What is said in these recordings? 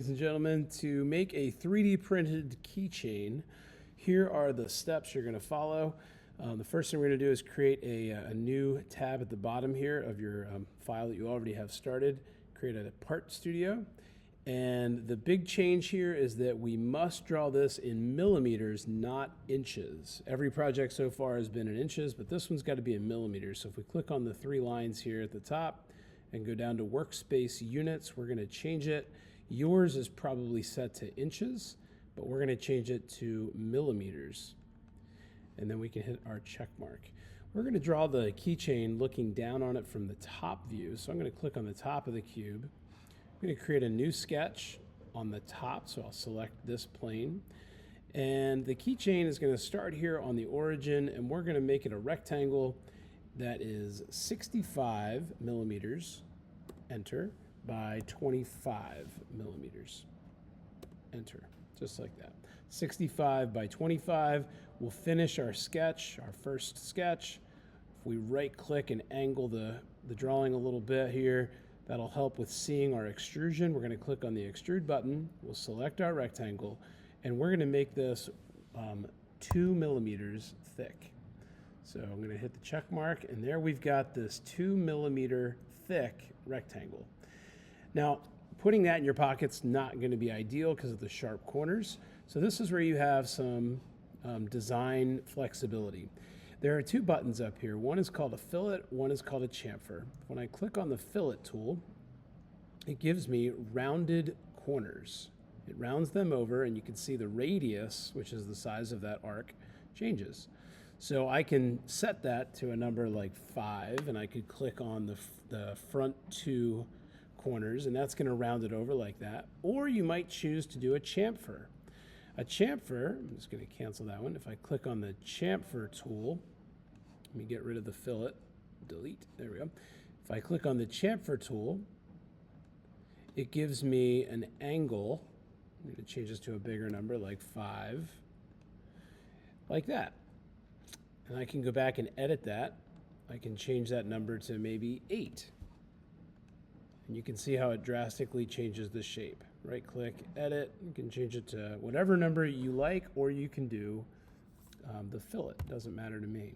Ladies and gentlemen, to make a 3D printed keychain, here are the steps you're going to follow. The first thing we're going to do is create a new tab at the bottom here of your file that you already have started. Create a part studio. And the big change here is that we must draw this in millimeters, not inches. Every project so far has been in inches, but this one's got to be in millimeters. So if we click on the three lines here at the top and go down to workspace units, we're going to change it. Yours is probably set to inches, but we're going to change it to millimeters. And then we can hit our check mark. We're going to draw the keychain looking down on it from the top view. So I'm going to click on the top of the cube. I'm going to create a new sketch on the top, so I'll select this plane. And the keychain is going to start here on the origin, and we're going to make it a rectangle that is 65 millimeters, enter, by 25 millimeters, enter, just like that. 65 by 25, we'll finish our sketch, our first sketch. If we right click and angle the drawing a little bit here, that'll help with seeing our extrusion. We're going to click on the extrude button, we'll select our rectangle, and we're going to make this 2 millimeters thick. So I'm going to hit the check mark, and there we've got this 2 millimeter thick rectangle. Now, putting that in your pocket's not going to be ideal because of the sharp corners. So this is where you have some design flexibility. There are two buttons up here. One is called a fillet, one is called a chamfer. When I click on the fillet tool, it gives me rounded corners. It rounds them over, and you can see the radius, which is the size of that arc, changes. So I can set that to a number like 5, and I could click on the front two corners, and that's going to round it over like that. Or you might choose to do a chamfer. A chamfer, I'm just going to cancel that one. If I click on the chamfer tool, let me get rid of the fillet, delete, there we go. If I click on the chamfer tool, it gives me an angle. I'm going to change this to a bigger number, like 5, like that. And I can go back and edit that. I can change that number to maybe 8. And you can see how it drastically changes the shape. Right click, edit, you can change it to whatever number you like, or you can do the fillet, doesn't matter to me.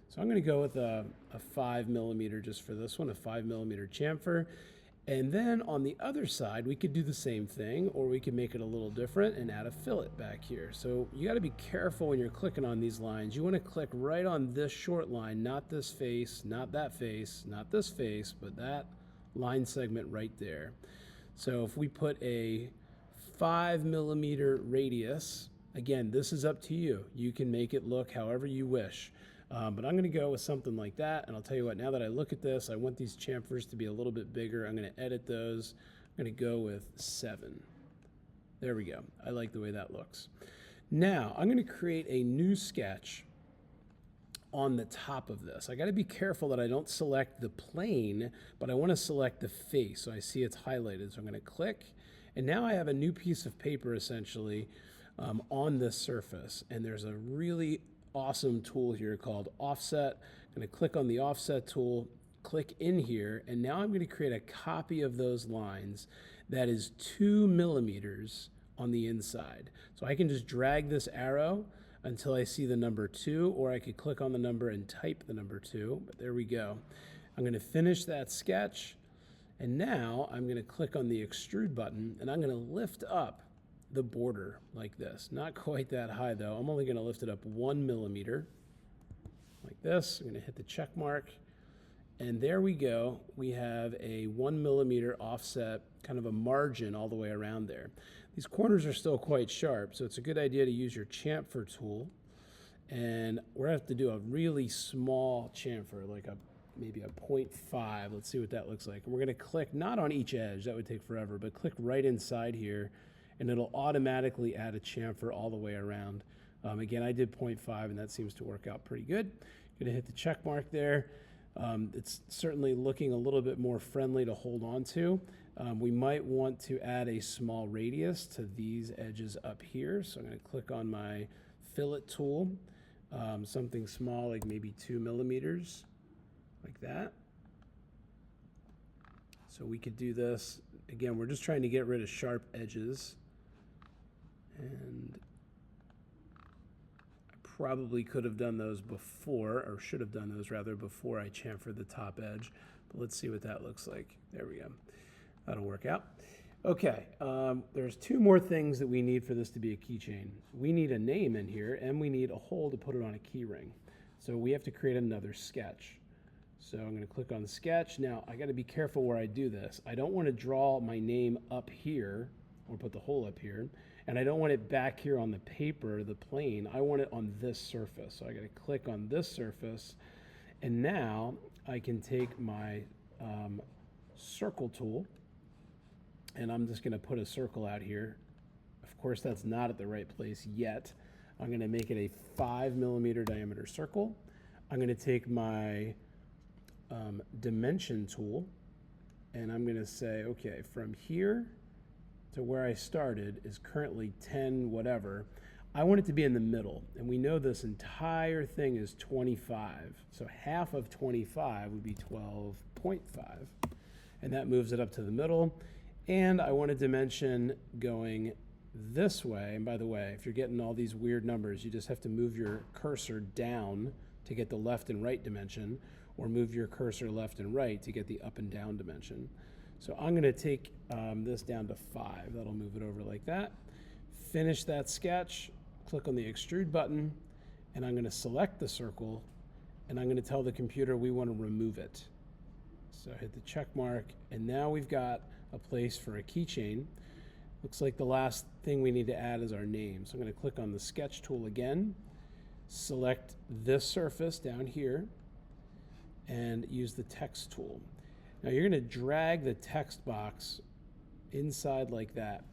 So I'm going to go with a 5 millimeter just for this one, a 5 millimeter chamfer. And then on the other side, we could do the same thing, or we could make it a little different and add a fillet back here. So you got to be careful when you're clicking on these lines. You want to click right on this short line, not this face, not that face, not this face, but that line segment right there. So if we put a 5 millimeter radius, again, this is up to you. You can make it look however you wish. But I'm going to go with something like that. And I'll tell you what, now that I look at this, I want these chamfers to be a little bit bigger. I'm going to edit those. I'm going to go with 7. There we go. I like the way that looks. Now I'm going to create a new sketch on the top of this. I got to be careful that I don't select the plane, but I want to select the face. So I see it's highlighted. So I'm going to click, and now I have a new piece of paper essentially on this surface. And there's a really awesome tool here called offset. I'm going to click on the offset tool, click in here, and now I'm going to create a copy of those lines that is 2 millimeters on the inside. So I can just drag this arrow until I see the number 2, or I could click on the number and type the number 2, but there we go. I'm going to finish that sketch, and now I'm going to click on the extrude button, and I'm going to lift up the border like this. Not quite that high though. I'm only going to lift it up 1 millimeter like this. I'm going to hit the check mark, and there we go. We have a 1 millimeter offset, kind of a margin all the way around there. These corners are still quite sharp, so it's a good idea to use your chamfer tool. And we're going to have to do a really small chamfer, like maybe a 0.5. Let's see what that looks like. And we're going to click not on each edge, that would take forever, but click right inside here, and it'll automatically add a chamfer all the way around. Again, I did 0.5, and that seems to work out pretty good. Going to hit the check mark there. It's certainly looking a little bit more friendly to hold on to. We might want to add a small radius to these edges up here. So I'm going to click on my fillet tool, something small like maybe 2 millimeters, like that. So we could do this again, we're just trying to get rid of sharp edges. And I probably could have done those before, or should have done those rather, before I chamfered the top edge. But let's see what that looks like. There we go. That'll work out. Okay, there's two more things that we need for this to be a keychain. We need a name in here, and we need a hole to put it on a key ring. So we have to create another sketch. So I'm going to click on the sketch. Now, I got to be careful where I do this. I don't want to draw my name up here, or put the hole up here, and I don't want it back here on the paper, the plane. I want it on this surface. So I got to click on this surface, and now I can take my circle tool, and I'm just going to put a circle out here. Of course, that's not at the right place yet. I'm going to make it a 5mm diameter circle. I'm going to take my dimension tool, and I'm going to say, okay, from here to where I started is currently 10 whatever. I want it to be in the middle, and we know this entire thing is 25. So half of 25 would be 12.5, and that moves it up to the middle. And I want a dimension going this way. And by the way, if you're getting all these weird numbers, you just have to move your cursor down to get the left and right dimension, or move your cursor left and right to get the up and down dimension. So I'm going to take this down to 5. That'll move it over like that. Finish that sketch, click on the extrude button, and I'm going to select the circle, and I'm going to tell the computer we want to remove it. So hit the check mark, and now we've got a place for a keychain. Looks like the last thing we need to add is our name. So I'm going to click on the sketch tool again, select this surface down here, and use the text tool. Now you're going to drag the text box inside like that.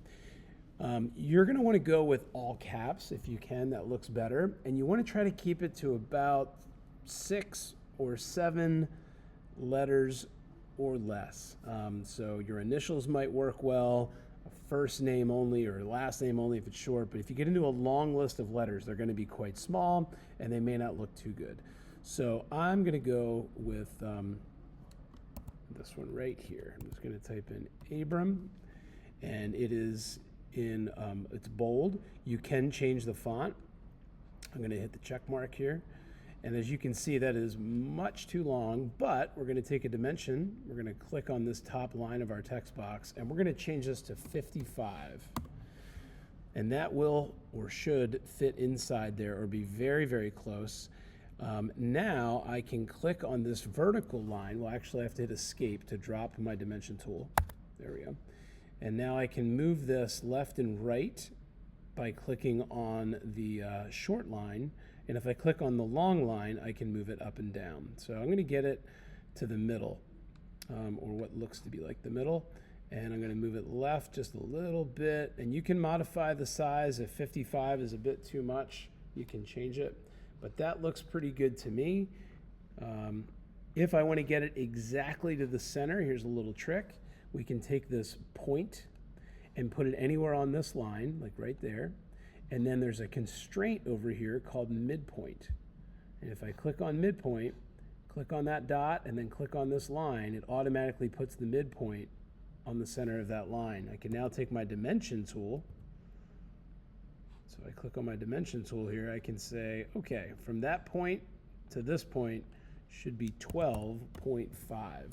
You're going to want to go with all caps if you can. That looks better. And you want to try to keep it to about 6 or 7 letters or less. So your initials might work well, a first name only or last name only if it's short, but if you get into a long list of letters, they're going to be quite small and they may not look too good. So I'm going to go with this one right here. I'm just going to type in Abram, and it is in, it's bold. You can change the font. I'm going to hit the check mark here. And as you can see, that is much too long, but we're going to take a dimension. We're going to click on this top line of our text box, and we're going to change this to 55. And that will or should fit inside there or be very, very close. Now I can click on this vertical line. Well, actually, I have to hit escape to drop my dimension tool. There we go. And now I can move this left and right by clicking on the short line. And if I click on the long line, I can move it up and down. So I'm going to get it to the middle, or what looks to be like the middle. And I'm going to move it left just a little bit. And you can modify the size. If 55 is a bit too much, you can change it. But that looks pretty good to me. If I want to get it exactly to the center, here's a little trick. We can take this point and put it anywhere on this line, like right there. And then there's a constraint over here called midpoint. And if I click on midpoint, click on that dot, and then click on this line, it automatically puts the midpoint on the center of that line. I can now take my dimension tool. So I click on my dimension tool here. I can say, okay, from that point to this point should be 12.5.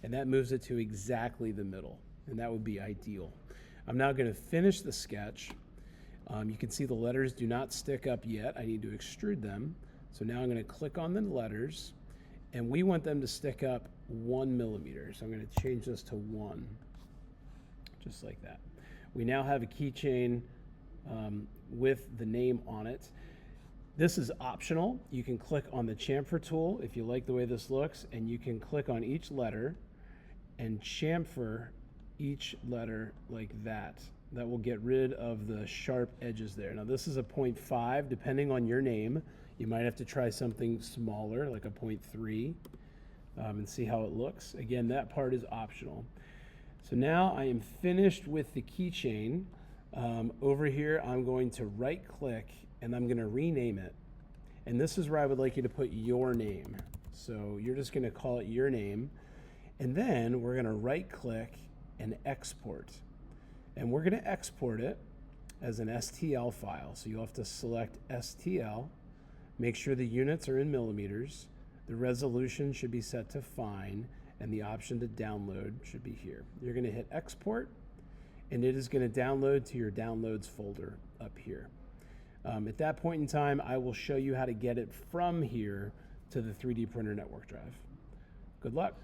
And that moves it to exactly the middle. And that would be ideal. I'm now going to finish the sketch. You can see the letters do not stick up yet. I need to extrude them. So now I'm going to click on the letters, and we want them to stick up 1 millimeter. So I'm going to change this to 1, just like that. We now have a keychain with the name on it. This is optional. You can click on the chamfer tool if you like the way this looks, and you can click on each letter and chamfer each letter like that. That will get rid of the sharp edges there. Now this is a 0.5, depending on your name. You might have to try something smaller, like a 0.3, and see how it looks. Again, that part is optional. So now I am finished with the keychain. Over here, I'm going to right click and I'm gonna rename it. And this is where I would like you to put your name. So you're just gonna call it your name. And then we're gonna right click and export. And we're going to export it as an STL file. So you'll have to select STL, make sure the units are in millimeters, the resolution should be set to fine, and the option to download should be here. You're going to hit export, and it is going to download to your downloads folder up here. At that point in time, I will show you how to get it from here to the 3D printer network drive. Good luck.